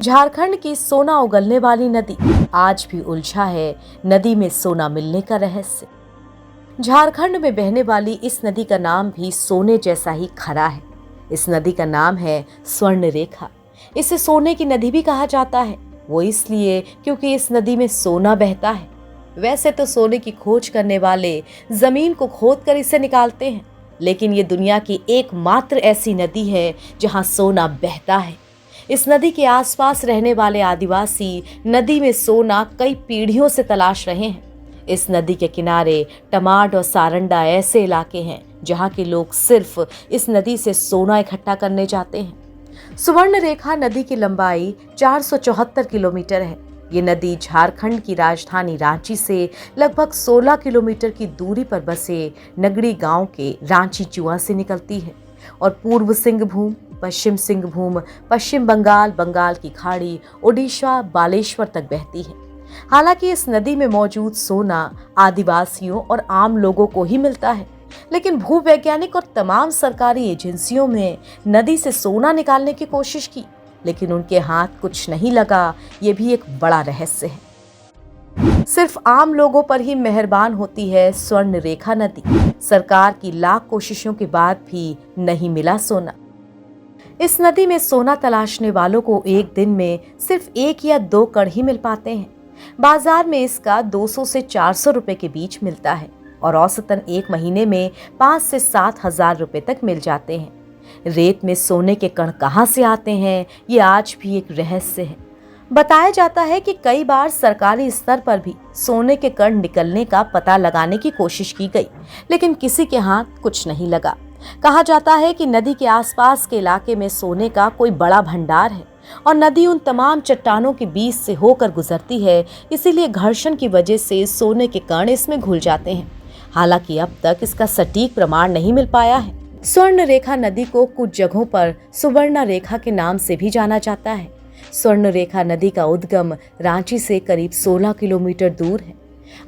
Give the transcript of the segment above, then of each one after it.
झारखंड की सोना उगलने वाली नदी आज भी उलझा है नदी में सोना मिलने का रहस्य। झारखंड में बहने वाली इस नदी का नाम भी सोने जैसा ही खरा है। इस नदी का नाम है स्वर्ण रेखा। इसे सोने की नदी भी कहा जाता है, वो इसलिए क्योंकि इस नदी में सोना बहता है। वैसे तो सोने की खोज करने वाले जमीन को खोदकर इसे निकालते हैं, लेकिन ये दुनिया की एकमात्र ऐसी नदी है जहां सोना बहता है। इस नदी के आसपास रहने वाले आदिवासी नदी में सोना कई पीढ़ियों से तलाश रहे हैं। इस नदी के किनारे टमाड और सारंडा ऐसे इलाके हैं जहां के लोग सिर्फ इस नदी से सोना इकट्ठा करने जाते हैं। सुवर्ण रेखा नदी की लंबाई 474 किलोमीटर है। ये नदी झारखंड की राजधानी रांची से लगभग 16 किलोमीटर की दूरी पर बसे नगड़ी गांव के रांची जुआ से निकलती है और पूर्व सिंहभूम, पश्चिम सिंहभूम, पश्चिम बंगाल, बंगाल की खाड़ी, ओडिशा, बालेश्वर तक बहती है। हालांकि इस नदी में मौजूद सोना आदिवासियों और आम लोगों को ही मिलता है, लेकिन भूवैज्ञानिक और तमाम सरकारी एजेंसियों ने नदी से सोना निकालने की कोशिश की, लेकिन उनके हाथ कुछ नहीं लगा। ये भी एक बड़ा रहस्य है। सिर्फ आम लोगों पर ही मेहरबान होती है स्वर्ण रेखा नदी। सरकार की लाख कोशिशों के बाद भी नहीं मिला सोना। इस नदी में सोना तलाशने वालों को एक दिन में सिर्फ 1 या 2 कण ही मिल पाते हैं। बाजार में इसका 200 से 400 रुपए के बीच मिलता है और औसतन 1 महीने में 5 से 7 हजार रुपए तक मिल जाते हैं। रेत में सोने के कण कहाँ से आते हैं, ये आज भी एक रहस्य है। बताया जाता है कि कई बार सरकारी स्तर पर भी सोने के कण निकलने का पता लगाने की कोशिश की गई, लेकिन किसी के हाथ कुछ नहीं लगा। कहा जाता है कि नदी के आसपास के इलाके में सोने का कोई बड़ा भंडार है और नदी उन तमाम चट्टानों के बीच से होकर गुजरती है, इसीलिए घर्षण की वजह से सोने के कण इसमें घुल जाते हैं। हालांकि अब तक इसका सटीक प्रमाण नहीं मिल पाया है। स्वर्ण रेखा नदी को कुछ जगहों पर सुवर्ण रेखा के नाम से भी जाना जाता है। स्वर्ण रेखा नदी का उद्गम रांची से करीब 16 किलोमीटर दूर है।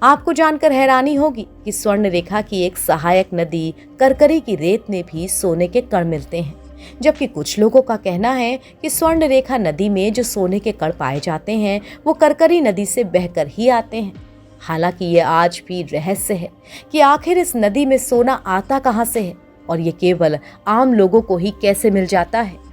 आपको जानकर हैरानी होगी कि स्वर्ण रेखा की एक सहायक नदी करकरी की रेत में भी सोने के कण मिलते हैं, जबकि कुछ लोगों का कहना है कि स्वर्ण रेखा नदी में जो सोने के कण पाए जाते हैं वो करकरी नदी से बहकर ही आते हैं। हालांकि ये आज भी रहस्य है कि आखिर इस नदी में सोना आता कहां से है और ये केवल आम लोगों को ही कैसे मिल जाता है।